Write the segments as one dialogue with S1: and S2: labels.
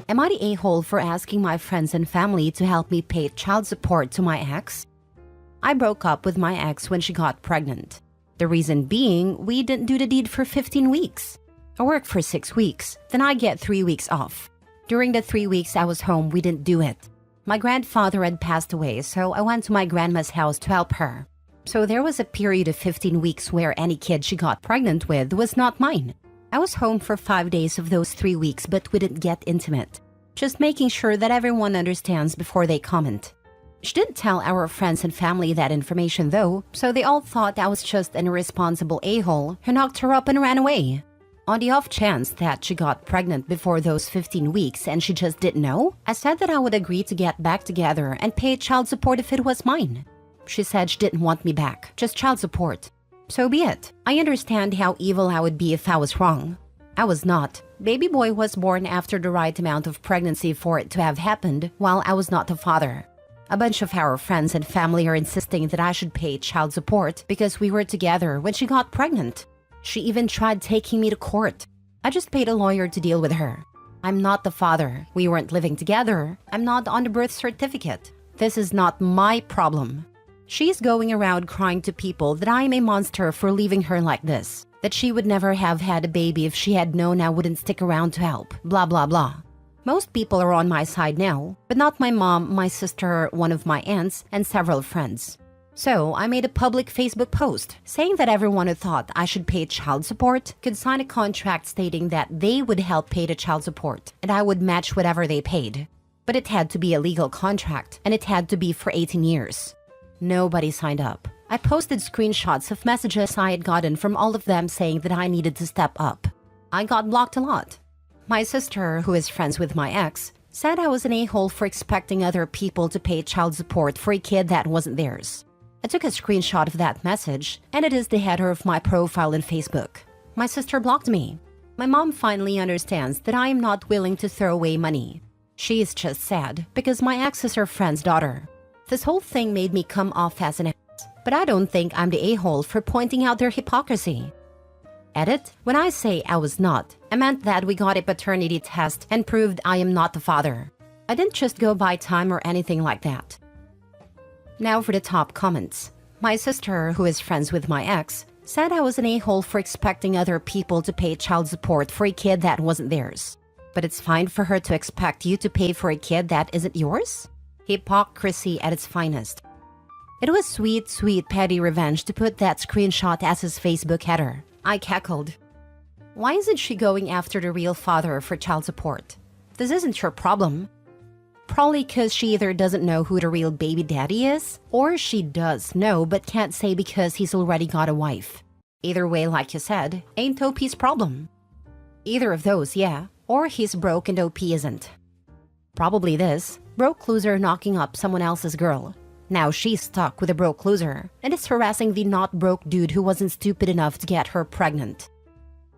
S1: Am I the a-hole for asking my friends and family to help me pay child support to my ex? I broke up with my ex when she got pregnant. The reason being, we didn't do the deed for 15 weeks. I worked for 6 weeks, then I get 3 weeks off. During the 3 weeks I was home, we didn't do it. My grandfather had passed away, so I went to my grandma's house to help her. So there was a period of 15 weeks where any kid she got pregnant with was not mine. I was home for 5 days of those 3 weeks, but we didn't get intimate. Just making sure that everyone understands before they comment. She didn't tell our friends and family that information though, so they all thought I was just an irresponsible a-hole who knocked her up and ran away. On the off chance that she got pregnant before those 15 weeks and she just didn't know, I said that I would agree to get back together and pay child support if it was mine. She said she didn't want me back, just child support. So be it. I understand how evil I would be if I was wrong. I was not. Baby boy was born after the right amount of pregnancy for it to have happened, while I was not the father. A bunch of our friends and family are insisting that I should pay child support because we were together when she got pregnant. She even tried taking me to court. I just paid a lawyer to deal with her. I'm not the father. We weren't living together. I'm not on the birth certificate. This is not my problem. She's going around crying to people that I'm a monster for leaving her like this, that she would never have had a baby if she had known I wouldn't stick around to help, blah blah blah. Most people are on my side now, but not my mom, my sister, one of my aunts, and several friends. So I made a public Facebook post saying that everyone who thought I should pay child support could sign a contract stating that they would help pay the child support and I would match whatever they paid. But it had to be a legal contract and it had to be for 18 years. Nobody signed up. I posted screenshots of messages I had gotten from all of them saying that I needed to step up. I got blocked a lot. My sister, who is friends with my ex, said I was an a-hole for expecting other people to pay child support for a kid that wasn't theirs. I took a screenshot of that message, and it is the header of my profile in Facebook. My sister blocked me. My mom finally understands that I am not willing to throw away money. She is just sad because my ex is her friend's daughter. This whole thing made me come off as an ass, but I don't think I'm the a-hole for pointing out their hypocrisy. Edit: when I say I was not, I meant that we got a paternity test and proved I am not the father. I didn't just go by time or anything like that. Now for the top comments. My sister, who is friends with my ex, said I was an a-hole for expecting other people to pay child support for a kid that wasn't theirs. But it's fine for her to expect you to pay for a kid that isn't yours? Hypocrisy at its finest. It was sweet petty revenge to put that screenshot as his Facebook header. I cackled. Why isn't she going after the real father for child support? This isn't your problem. Probably because she either doesn't know who the real baby daddy is, or she does know but can't say because he's already got a wife. Either way, like you said, ain't OP's problem. Either of those, yeah, or he's broke and OP isn't. Probably this, broke loser knocking up someone else's girl. Now she's stuck with a broke loser, and is harassing the not broke dude who wasn't stupid enough to get her pregnant.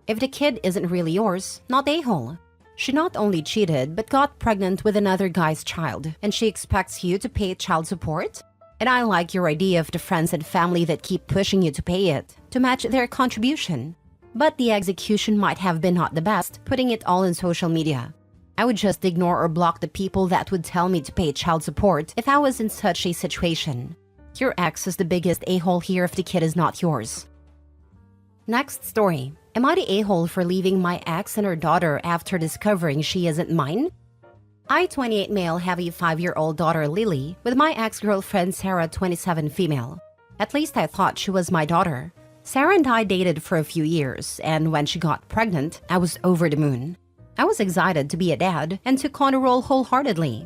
S1: If the kid isn't really yours, not a-hole. She not only cheated, but got pregnant with another guy's child, and she expects you to pay child support? And I like your idea of the friends and family that keep pushing you to pay it, to match their contribution. But the execution might have been not the best, putting it all in social media. I would just ignore or block the people that would tell me to pay child support if I was in such a situation. Your ex is the biggest a-hole here if the kid is not yours. Next story. Am I the a-hole for leaving my ex and her daughter after discovering she isn't mine? I, 28 male, have a 5-year-old daughter, Lily, with my ex-girlfriend, Sarah, 27 female. At least I thought she was my daughter. Sarah and I dated for a few years, and when she got pregnant, I was over the moon. I was excited to be a dad and took on the role wholeheartedly.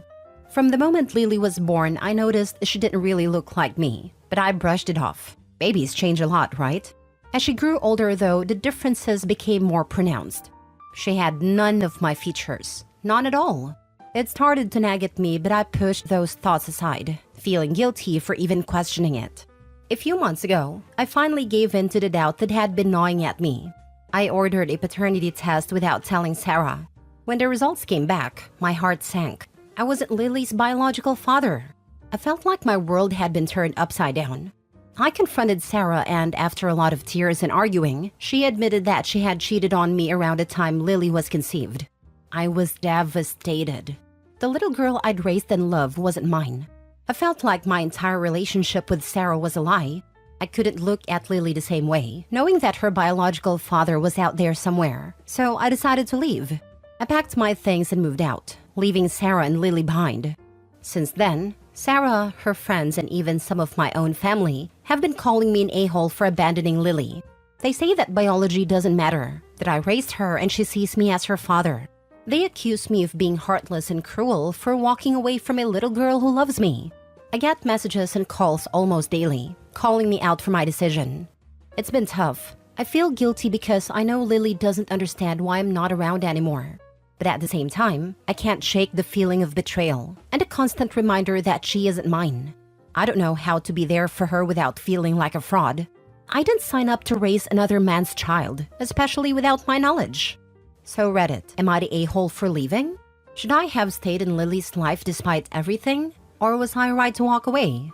S1: From the moment Lily was born, I noticed she didn't really look like me, but I brushed it off. Babies change a lot, right? As she grew older though, the differences became more pronounced. She had none of my features, none at all. It started to nag at me, but I pushed those thoughts aside, feeling guilty for even questioning it. A few months ago, I finally gave in to the doubt that had been gnawing at me. I ordered a paternity test without telling Sarah. When the results came back, my heart sank. I wasn't Lily's biological father. I felt like my world had been turned upside down. I confronted Sarah and, after a lot of tears and arguing, she admitted that she had cheated on me around the time Lily was conceived. I was devastated. The little girl I'd raised and loved wasn't mine. I felt like my entire relationship with Sarah was a lie. I couldn't look at Lily the same way, knowing that her biological father was out there somewhere, so I decided to leave. I packed my things and moved out, leaving Sarah and Lily behind. Since then, Sarah, her friends, and even some of my own family have been calling me an a-hole for abandoning Lily. They say that biology doesn't matter, that I raised her and she sees me as her father. They accuse me of being heartless and cruel for walking away from a little girl who loves me. I get messages and calls almost daily, calling me out for my decision. It's been tough. I feel guilty because I know Lily doesn't understand why I'm not around anymore. But at the same time, I can't shake the feeling of betrayal and a constant reminder that she isn't mine. I don't know how to be there for her without feeling like a fraud. I didn't sign up to raise another man's child, especially without my knowledge. So Reddit, am I the a-hole for leaving? Should I have stayed in Lily's life despite everything? Or was I right to walk away?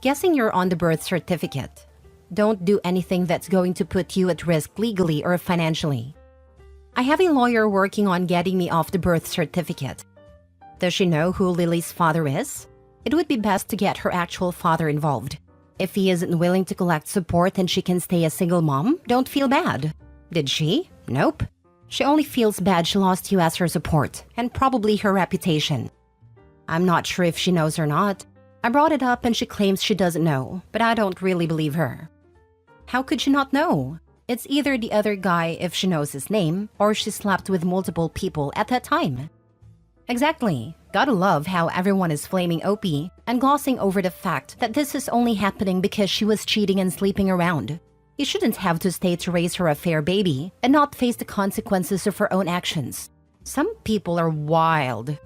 S1: Guessing you're on the birth certificate. Don't do anything that's going to put you at risk legally or financially. I have a lawyer working on getting me off the birth certificate. Does she know who Lily's father is? It would be best to get her actual father involved. If he isn't willing to collect support and she can stay a single mom, don't feel bad. Did she? Nope. She only feels bad she lost you as her support, and probably her reputation. I'm not sure if she knows or not. I brought it up and she claims she doesn't know, but I don't really believe her. How could she not know? It's either the other guy if she knows his name, or she slept with multiple people at that time. Exactly. Gotta love how everyone is flaming Opie and glossing over the fact that this is only happening because she was cheating and sleeping around. You shouldn't have to stay to raise her a fair baby and not face the consequences of her own actions. Some people are wild.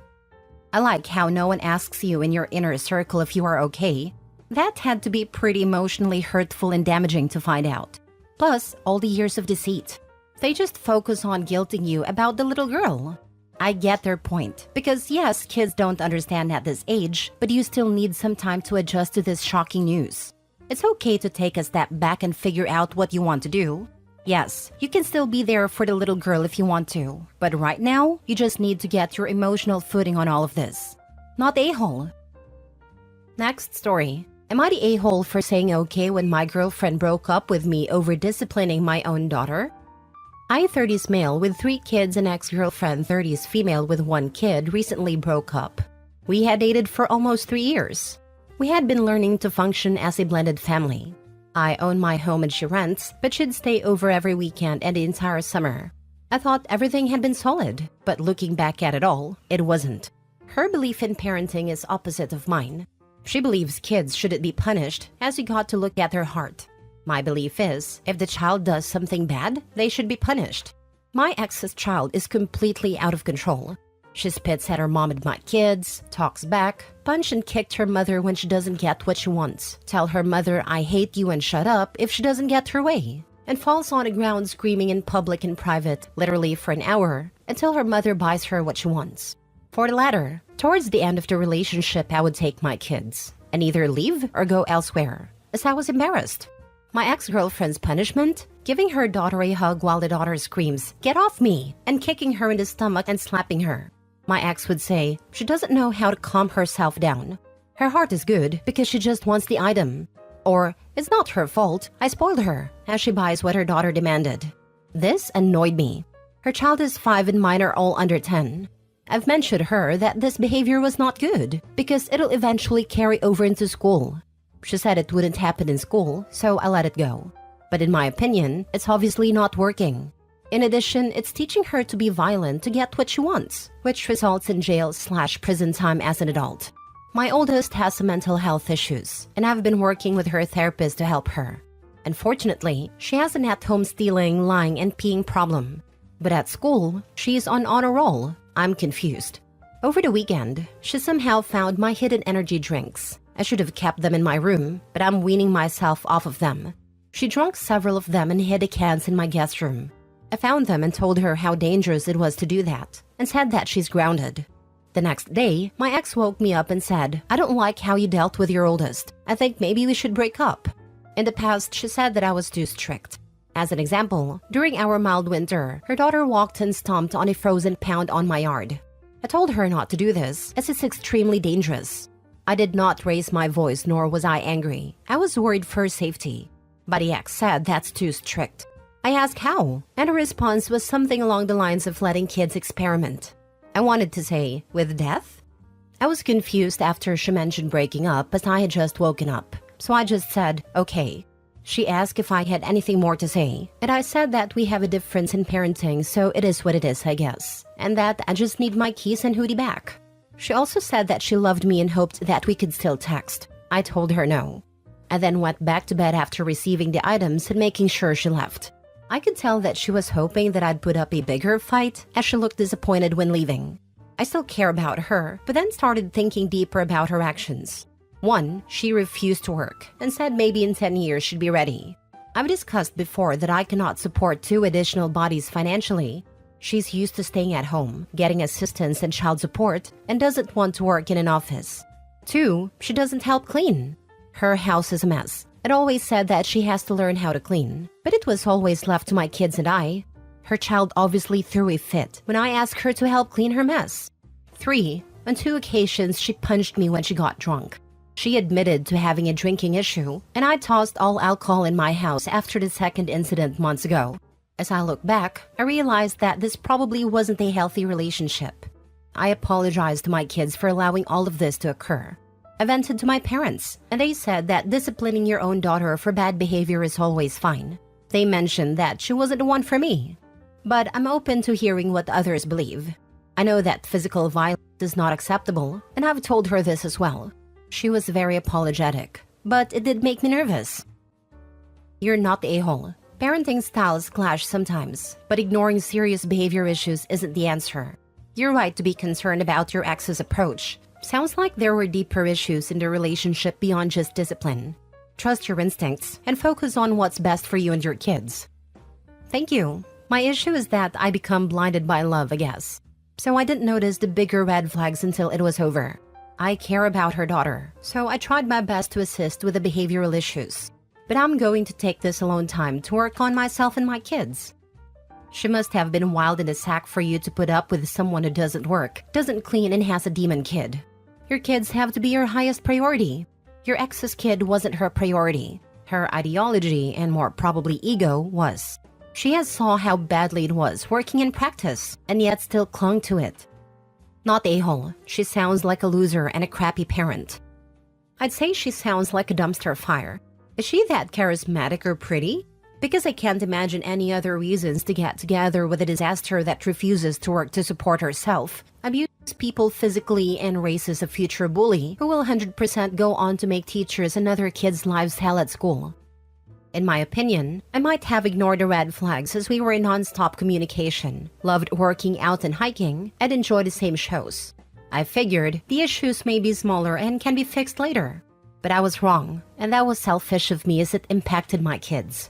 S1: I like how no one asks you in your inner circle if you are okay. That had to be pretty emotionally hurtful and damaging to find out. Plus, all the years of deceit. They just focus on guilting you about the little girl. I get their point, because yes, kids don't understand at this age, but you still need some time to adjust to this shocking news. It's okay to take a step back and figure out what you want to do. Yes, you can still be there for the little girl if you want to, but right now, you just need to get your emotional footing on all of this. Not a-hole. Next story. Am I the a-hole for saying okay when my girlfriend broke up with me over disciplining my own daughter? I, 30s male with 3 kids and ex-girlfriend, 30s female with 1 kid, recently broke up. We had dated for almost 3 years. We had been learning to function as a blended family. I own my home and she rents, but she'd stay over every weekend and the entire summer. I thought everything had been solid, but looking back at it all, it wasn't. Her belief in parenting is opposite of mine. She believes kids shouldn't be punished, as you got to look at their heart. My belief is, if the child does something bad, they should be punished. My ex's child is completely out of control. She spits at her mom and my kids, talks back, punched and kicked her mother when she doesn't get what she wants, tell her mother I hate you and shut up if she doesn't get her way, and falls on the ground screaming in public and private, literally for an hour, until her mother buys her what she wants. For the latter, towards the end of the relationship I would take my kids, and either leave or go elsewhere, as I was embarrassed. My ex-girlfriend's punishment? Giving her daughter a hug while the daughter screams, "Get off me!" and kicking her in the stomach and slapping her. My ex would say, she doesn't know how to calm herself down. Her heart is good because she just wants the item. Or, it's not her fault, I spoiled her, as she buys what her daughter demanded. This annoyed me. Her child is 5 and mine are all under 10. I've mentioned her that this behavior was not good because it'll eventually carry over into school. She said it wouldn't happen in school, so I let it go. But in my opinion, it's obviously not working. In addition, it's teaching her to be violent to get what she wants, which results in jail/prison time as an adult. My oldest has some mental health issues, and I've been working with her therapist to help her. Unfortunately, she has an at-home stealing, lying, and peeing problem. But at school, she's on honor roll. I'm confused. Over the weekend, she somehow found my hidden energy drinks. I should have kept them in my room, but I'm weaning myself off of them. She drank several of them and hid the cans in my guest room. I found them and told her how dangerous it was to do that, and said that she's grounded. The next day, my ex woke me up and said, "I don't like how you dealt with your oldest. I think maybe we should break up." In the past, she said that I was too strict. As an example, during our mild winter, her daughter walked and stomped on a frozen pound on my yard. I told her not to do this, as it's extremely dangerous. I did not raise my voice, nor was I angry. I was worried for her safety. But the ex said that's too strict. I asked how, and her response was something along the lines of letting kids experiment. I wanted to say, with death? I was confused after she mentioned breaking up, as I had just woken up. So I just said, okay. She asked if I had anything more to say, and I said that we have a difference in parenting, so it is what it is, I guess, and that I just need my keys and hoodie back. She also said that she loved me and hoped that we could still text. I told her no. I then went back to bed after receiving the items and making sure she left. I could tell that she was hoping that I'd put up a bigger fight, as she looked disappointed when leaving. I still care about her, but then started thinking deeper about her actions. 1, she refused to work and said maybe in 10 years she'd be ready. I've discussed before that I cannot support 2 additional bodies financially. She's used to staying at home, getting assistance and child support, and doesn't want to work in an office. 2, she doesn't help clean. Her house is a mess. It always said that she has to learn how to clean, but it was always left to my kids and I. Her child obviously threw a fit when I asked her to help clean her mess. 3, on 2 occasions she punched me when she got drunk. She admitted to having a drinking issue, and I tossed all alcohol in my house after the 2nd incident months ago. As I look back, I realized that this probably wasn't a healthy relationship. I apologized to my kids for allowing all of this to occur. I vented to my parents, and they said that disciplining your own daughter for bad behavior is always fine. They mentioned that she wasn't the one for me. But I'm open to hearing what others believe. I know that physical violence is not acceptable, and I've told her this as well. She was very apologetic, but it did make me nervous. You're not the a-hole. Parenting styles clash sometimes, but ignoring serious behavior issues isn't the answer. You're right to be concerned about your ex's approach. Sounds like there were deeper issues in the relationship beyond just discipline. Trust your instincts and focus on what's best for you and your kids. Thank you. My issue is that I become blinded by love, I guess. So I didn't notice the bigger red flags until it was over. I care about her daughter, so I tried my best to assist with the behavioral issues. But I'm going to take this alone time to work on myself and my kids. She must have been wild in the sack for you to put up with someone who doesn't work, doesn't clean, and has a demon kid. Your kids have to be your highest priority. Your ex's kid wasn't her priority. Her ideology, and more probably ego, was. She has saw how badly it was working in practice, and yet still clung to it. Not a-hole. She sounds like a loser and a crappy parent. I'd say she sounds like a dumpster fire. Is she that charismatic or pretty? Because I can't imagine any other reasons to get together with a disaster that refuses to work to support herself, abuses people physically, and raises a future bully who will 100% go on to make teachers and other kids' lives hell at school. In my opinion, I might have ignored the red flags as we were in non-stop communication, loved working out and hiking, and enjoyed the same shows. I figured the issues may be smaller and can be fixed later. But I was wrong, and that was selfish of me as it impacted my kids.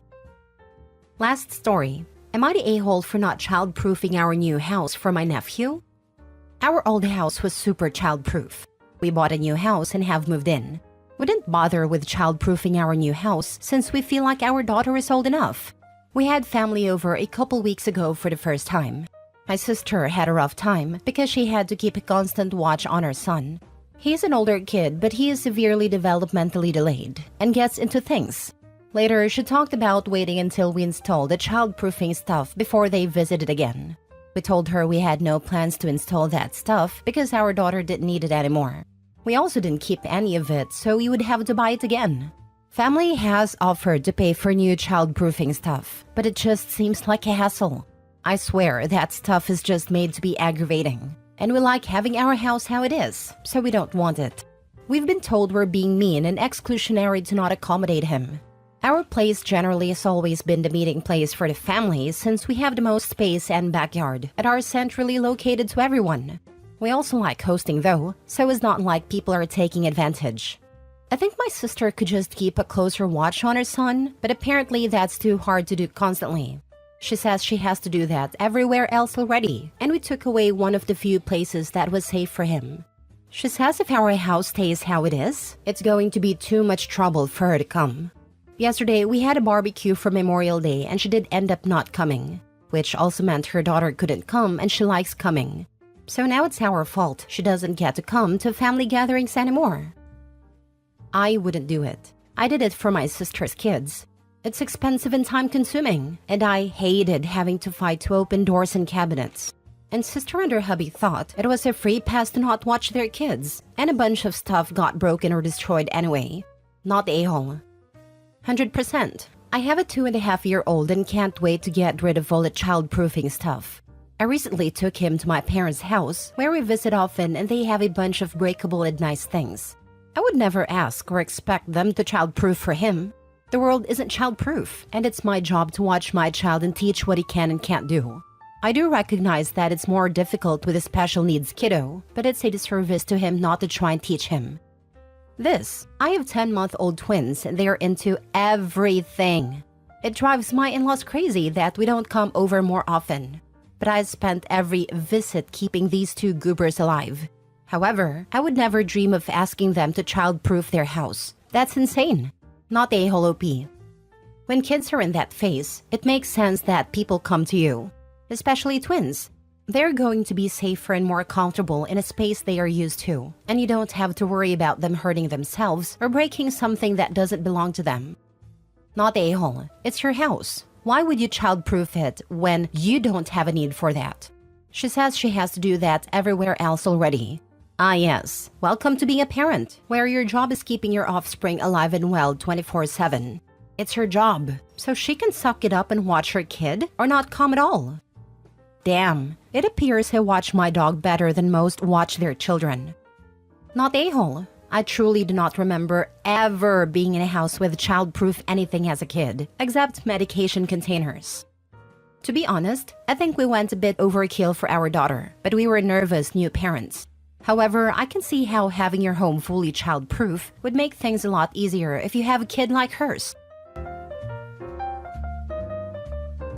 S1: Last story. Am I the a-hole for not childproofing our new house for my nephew? Our old house was super childproof. We bought a new house and have moved in. We didn't bother with childproofing our new house since we feel like our daughter is old enough. We had family over a couple weeks ago for the first time. My sister had a rough time because she had to keep a constant watch on her son. He's an older kid, but he is severely developmentally delayed and gets into things. Later, she talked about waiting until we installed the childproofing stuff before they visited again. We told her we had no plans to install that stuff because our daughter didn't need it anymore. We also didn't keep any of it, so we would have to buy it again. Family has offered to pay for new childproofing stuff, but it just seems like a hassle. I swear that stuff is just made to be aggravating. And we like having our house how it is, so we don't want it. We've been told we're being mean and exclusionary to not accommodate him. Our place generally has always been the meeting place for the family since we have the most space and backyard and are centrally located to everyone. We also like hosting though, so it's not like people are taking advantage. I think my sister could just keep a closer watch on her son, but apparently that's too hard to do constantly. She says she has to do that everywhere else already, and we took away one of the few places that was safe for him. She says if our house stays how it is, it's going to be too much trouble for her to come. Yesterday, we had a barbecue for Memorial Day and she did end up not coming, which also meant her daughter couldn't come and she likes coming. So now it's our fault she doesn't get to come to family gatherings anymore. I wouldn't do it. I did it for my sister's kids. It's expensive and time-consuming, and I hated having to fight to open doors and cabinets. And sister and her hubby thought it was a free pass to not watch their kids, and a bunch of stuff got broken or destroyed anyway. Not a-hole. 100%. I have a 2.5-year-old and can't wait to get rid of all the child-proofing stuff. I recently took him to my parents' house, where we visit often and they have a bunch of breakable and nice things. I would never ask or expect them to child-proof for him. The world isn't child-proof, and it's my job to watch my child and teach what he can and can't do. I do recognize that it's more difficult with a special needs kiddo, but it's a disservice to him not to try and teach him. I have 10-month-old twins and they are into everything. It drives my in-laws crazy that we don't come over more often. But I spent every visit keeping these two goobers alive. However, I would never dream of asking them to child-proof their house. That's insane. Not a whole OP. When kids are in that phase, it makes sense that people come to you. Especially twins. They're going to be safer and more comfortable in a space they are used to, and you don't have to worry about them hurting themselves or breaking something that doesn't belong to them. Not a-hole. It's your house. Why would you child-proof it when you don't have a need for that? She says she has to do that everywhere else already. Ah yes, welcome to being a parent, where your job is keeping your offspring alive and well 24/7. It's her job, so she can suck it up and watch her kid or not come at all. Damn, it appears I watch my dog better than most watch their children. Not a-hole. I truly do not remember ever being in a house with child-proof anything as a kid, except medication containers. To be honest, I think we went a bit overkill for our daughter, but we were nervous new parents. However, I can see how having your home fully child-proof would make things a lot easier if you have a kid like hers.